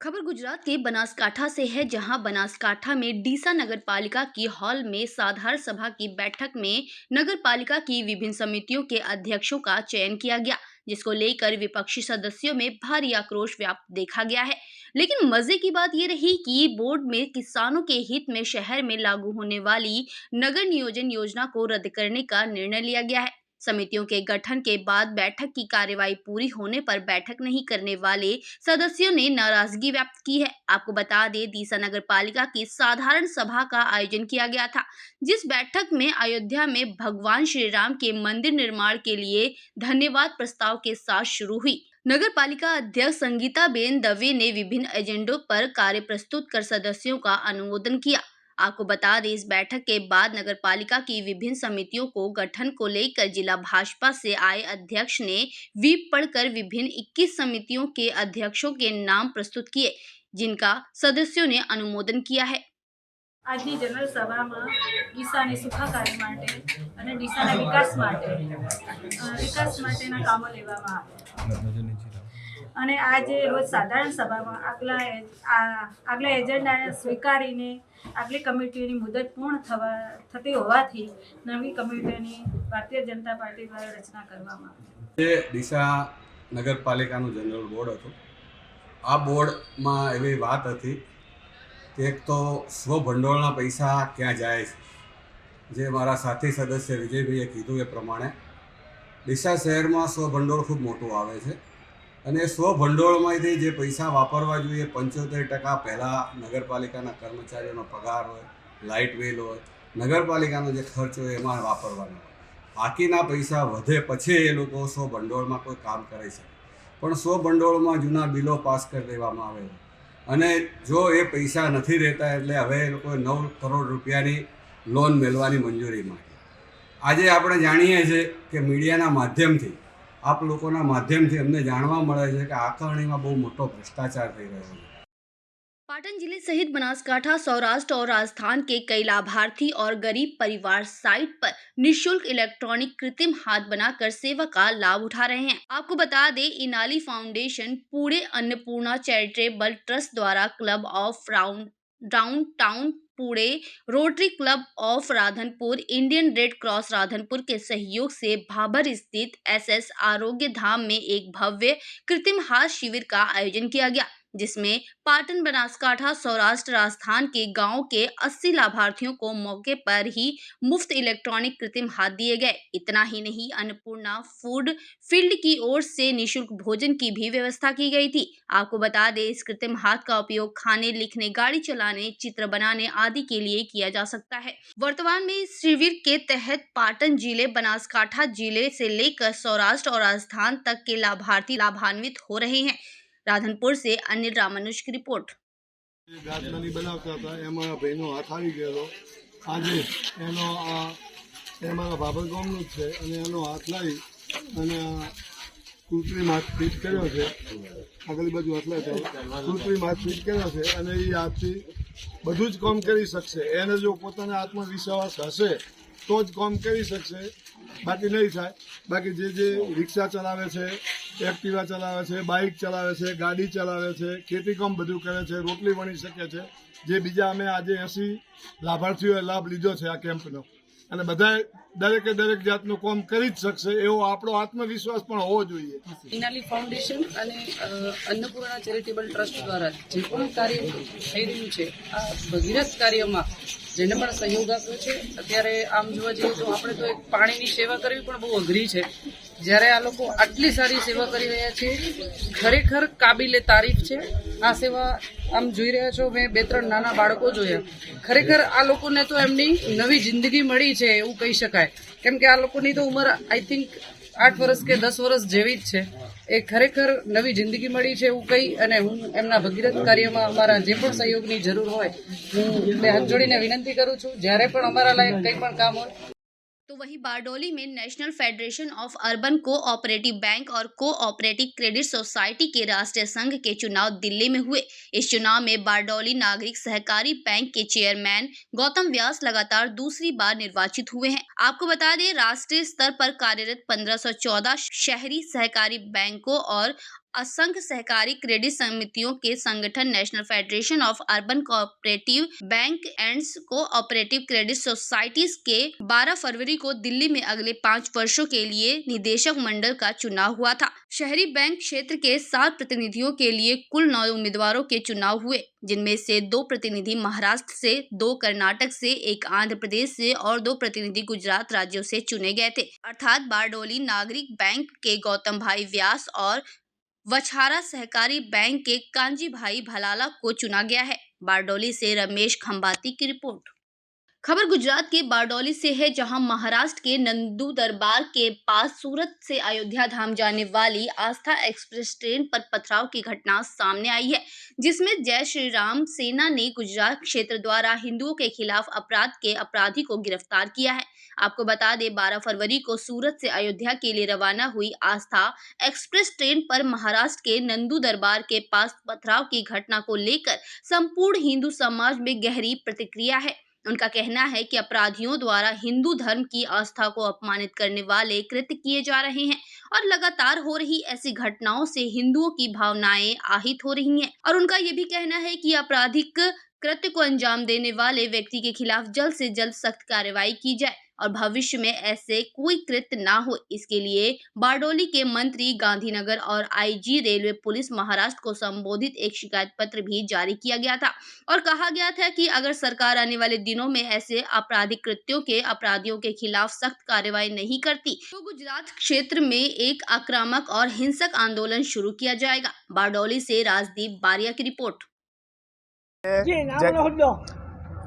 खबर गुजरात के बनासकांठा से है, जहां बनासकांठा में डीसा नगर पालिका की हॉल में साधारण सभा की बैठक में नगर पालिका की विभिन्न समितियों के अध्यक्षों का चयन किया गया, जिसको लेकर विपक्षी सदस्यों में भारी आक्रोश व्याप्त देखा गया है। लेकिन मजे की बात यह रही कि बोर्ड में किसानों के हित में शहर में लागू होने वाली नगर नियोजन योजना को रद्द करने का निर्णय लिया गया है। समितियों के गठन के बाद बैठक की कार्यवाही पूरी होने पर बैठक नहीं करने वाले सदस्यों ने नाराजगी व्यक्त की है। आपको बता दें, डीसा नगर पालिका की साधारण सभा का आयोजन किया गया था, जिस बैठक में अयोध्या में भगवान श्री राम के मंदिर निर्माण के लिए धन्यवाद प्रस्ताव के साथ शुरू हुई। नगर पालिका अध्यक्ष संगीता बेन दवे ने विभिन्न एजेंडों पर कार्य प्रस्तुत कर सदस्यों का अनुमोदन किया। आपको बता दें, इस बैठक के बाद नगर पालिका की विभिन्न समितियों को गठन को लेकर जिला भाजपा से आए अध्यक्ष ने व्हीप पढ़कर विभिन्न 21 समितियों के अध्यक्षों के नाम प्रस्तुत किए, जिनका सदस्यों ने अनुमोदन किया है। આજની જનરલ સભામાં ડીસાની સુખાકારી માટે અને ડીસાના વિકાસ માટેના કામો લેવામાં આવ્યા અને આજે રોજ સાધારણ સભામાં આગલા એજન્ડાને સ્વીકારીને આગલી કમિટીની મુદત પૂર્ણ થતી હોવાથી નવી કમિટીની ભારતીય જનતા પાર્ટી દ્વારા રચના કરવામાં આવી। ડીસા નગરપાલિકાનું જનરલ બોર્ડ હતું। આ બોર્ડમાં એવી વાત હતી કે એક તો સ્વભંડોળના પૈસા ક્યાં જાય છે, જે મારા સાથી સદસ્ય વિજયભાઈએ કીધું એ પ્રમાણે ડીસા શહેરમાં સ્વભંડોળ ખૂબ મોટું આવે છે અને સ્વભંડોળમાંથી જે પૈસા વાપરવા જોઈએ 75% પહેલાં નગરપાલિકાના કર્મચારીઓનો પગાર હોય, લાઇટ બિલ હોય, નગરપાલિકાનો જે ખર્ચ હોય એમાં વાપરવાનો હોય। બાકીના પૈસા વધે પછી એ લોકો સ્વભંડોળમાં કોઈ કામ કરે છે, પણ સ્વભંડોળમાં જૂના બિલો પાસ કરી દેવામાં આવે છે અને જો એ પૈસા નથી રહેતા એટલે હવે એ લોકોએ 9 કરોડ રૂપિયાની લોન મેળવવાની મંજૂરી માંગી। આજે આપણે જાણીએ છીએ કે મીડિયાના માધ્યમથી આપ લોકોના માધ્યમથી અમને જાણવા મળે છે કે આકારણીમાં બહુ મોટો ભ્રષ્ટાચાર થઈ રહ્યો છે। पाटन जिले सहित बनासकांठा, सौराष्ट्र और राजस्थान के कई लाभार्थी और गरीब परिवार साइट पर निःशुल्क इलेक्ट्रॉनिक कृत्रिम हाथ बनाकर सेवा का लाभ उठा रहे हैं। आपको बता दें, Inali foundation, Pune Annapurna charitable trust द्वारा club of downtown Pune, Rotary club of Radhanpur, Indian Red Cross Radhanpur के सहयोग से भाबर स्थित SS आरोग्य धाम में एक भव्य कृत्रिम हाथ शिविर का आयोजन किया गया, जिसमें पाटन, बनासकांठा, सौराष्ट्र, राजस्थान के गांव के 80 लाभार्थियों को मौके पर ही मुफ्त इलेक्ट्रॉनिक कृत्रिम हाथ दिए गए। इतना ही नहीं, अन्नपूर्णा फूड फील्ड की ओर से निःशुल्क भोजन की भी व्यवस्था की गई थी। आपको बता दें, इस कृत्रिम हाथ का उपयोग खाने, लिखने, गाड़ी चलाने, चित्र बनाने आदि के लिए किया जा सकता है। वर्तमान में इस शिविर के तहत पाटन जिले, बनासकांठा जिले से लेकर सौराष्ट्र और राजस्थान तक के लाभार्थी लाभान्वित हो रहे हैं। राधनपुर से अनिल रामानुज की रिपोर्ट। ગાંઠલાની બનાવતા હતા એમાં ભાઈનો હાથ આવી ગયેલો। આજે એનો એમાં બાબર ગામનું જ છે અને એનો હાથ લાવી અને કૃત્રિમ હાથ ફિટ કર્યો છે। આગલી બાજુ હાથલા છે, કૃત્રિમ હાથ ફિટ કર્યો છે અને એ હાથથી બધું જ કામ કરી શકશે। એને જો પોતાનો આત્મવિશ્વાસ હશે તો જ કામ કરી શકશે, બાકી નહીં થાય। બાકી જે રિક્ષા ચલાવે છે, एक्टिवा चलावे छे, बाइक चलावे छे, गाड़ी चलावे छे, खेती काम बधु करे छे, रोटली वणी शके छे, जे बीजा अमे आज 80 लाभार्थीओए लाभ लीधो छे आ केम्पनो અને બધાએ દરેકે દરેક જાતનું કામ કરી જ શકશે એવો આપણો આત્મવિશ્વાસ પણ હોવો જોઈએ। ઇનાલી ફાઉન્ડેશન અને અન્નપૂર્ણા ચેરિટેબલ ટ્રસ્ટ દ્વારા જે પણ કાર્ય થઈ રહ્યું છે, આ ભગીરથ કાર્યમાં જેને પણ સહયોગ આપ્યો છે। અત્યારે આમ જોવા જઈએ તો આપણે તો એક પાણીની સેવા કરવી પણ બહુ અઘરી છે, જ્યારે આ લોકો આટલી સારી સેવા કરી રહ્યા છે, ખરેખર કાબિલે તારીફ છે। આ સેવા આમ જોઈ રહ્યા છો, મેં 2-3 નાના બાળકો જોયા, ખરેખર આ લોકોને તો એમની નવી જિંદગી મળી છે એવું કહી શકાય, કેમ કે આ લોકોની તો ઉંમર આઈ થિંક 8 વર્ષ કે 10 વર્ષ જેવી જ છે। એ ખરેખર નવી જિંદગી મળી છે એવું કહી અને હું એમના ભગીરથ કાર્યમાં અમારા જે પણ સહયોગની જરૂર હોય હું બે હાથ જોડીને વિનંતી કરું છું। જ્યારે પણ અમારા લાયક કંઈ પણ કામ હોય। तो वहीं बारडोली में national federation of urban cooperative bank और कोऑपरेटिव क्रेडिट सोसाइटी के राष्ट्रीय संघ के चुनाव दिल्ली में हुए। इस चुनाव में बारडोली नागरिक सहकारी बैंक के चेयरमैन गौतम व्यास लगातार दूसरी बार निर्वाचित हुए हैं। आपको बता दें, राष्ट्रीय स्तर पर कार्यरत 1514 शहरी सहकारी बैंकों और असंख्य सहकारी क्रेडिट समितियों के संगठन national federation of urban cooperative bank and cooperative credit societies के 12 फरवरी को दिल्ली में अगले 5 वर्षों के लिए निदेशक मंडल का चुनाव हुआ था। शहरी बैंक क्षेत्र के 7 प्रतिनिधियों के लिए कुल 9 उम्मीदवारों के चुनाव हुए, जिनमें से 2 प्रतिनिधि महाराष्ट्र से, 2 कर्नाटक से, 1 आंध्र प्रदेश से और 2 प्रतिनिधि गुजरात राज्यों से चुने गए थे। अर्थात बारडोली नागरिक बैंक के गौतम भाई व्यास और वछारा सहकारी बैंक के कांजी भाई भलाला को चुना गया है। बारडोली से रमेश खंबाती की रिपोर्ट। खबर गुजरात के बारडोली से है, जहां महाराष्ट्र के नंदू दरबार के पास सूरत से अयोध्या धाम जाने वाली आस्था एक्सप्रेस ट्रेन पर पथराव की घटना सामने आई है, जिसमें जय श्री राम सेना ने गुजरात क्षेत्र द्वारा हिंदुओं के खिलाफ अपराध के अपराधी को गिरफ्तार किया है। आपको बता दें, 12 फरवरी को सूरत से अयोध्या के लिए रवाना हुई आस्था एक्सप्रेस ट्रेन पर महाराष्ट्र के नंदू दरबार के पास पथराव की घटना को लेकर संपूर्ण हिंदू समाज में गहरी प्रतिक्रिया है। उनका कहना है कि अपराधियों द्वारा हिंदू धर्म की आस्था को अपमानित करने वाले कृत्य किए जा रहे हैं और लगातार हो रही ऐसी घटनाओं से हिंदुओं की भावनाएं आहत हो रही हैं। और उनका ये भी कहना है कि आपराधिक कृत्य को अंजाम देने वाले व्यक्ति के खिलाफ जल्द से जल्द सख्त कार्रवाई की जाए और भविष्य में ऐसे कोई कृत्य ना हो। इसके लिए बारडोली के मंत्री गांधीनगर और आईजी रेलवे पुलिस महाराष्ट्र को संबोधित एक शिकायत पत्र भी जारी किया गया था और कहा गया था कि अगर सरकार आने वाले दिनों में ऐसे आपराधिक कृत्यों के अपराधियों के खिलाफ सख्त कार्रवाई नहीं करती तो गुजरात क्षेत्र में एक आक्रामक और हिंसक आंदोलन शुरू किया जाएगा। बारडोली से राजदीप बारिया की रिपोर्ट।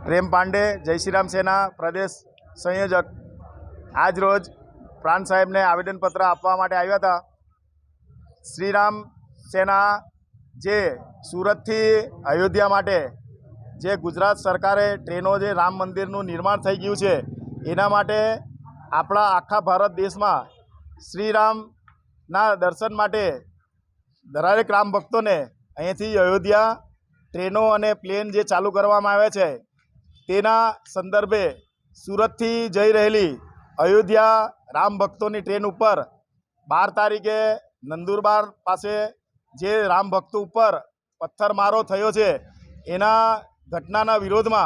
प्रेम पांडे, जय श्री राम सेना प्रदेश संयोजक। आज रोज प्रांत साहेब ने आवेदनपत्र आपवा माटे आव्या था। श्रीराम सेना जे सूरत थी अयोध्या माटे जे गुजरात सरकारे ट्रेनों जे राम मंदिरનું निर्माण થઈ ગયું છે એના માટે આપણા આખા ભારત દેશમાં શ્રીરામના દર્શન માટે દરેક રામ ભક્તોને અહીંથી અયોધ્યા ટ્રેનો અને પ્લેન જે ચાલુ કરવામાં આવે છે તેના સંદર્ભે સુરતથી જઈ રહેલી અયોધ્યા રામ ભક્તોની ટ્રેન ઉપર 12 તારીખે નંદુરબાર પાસે જે રામ ભક્તો ઉપર પથ્થરમારો થયો છે એના ઘટનાના વિરોધમાં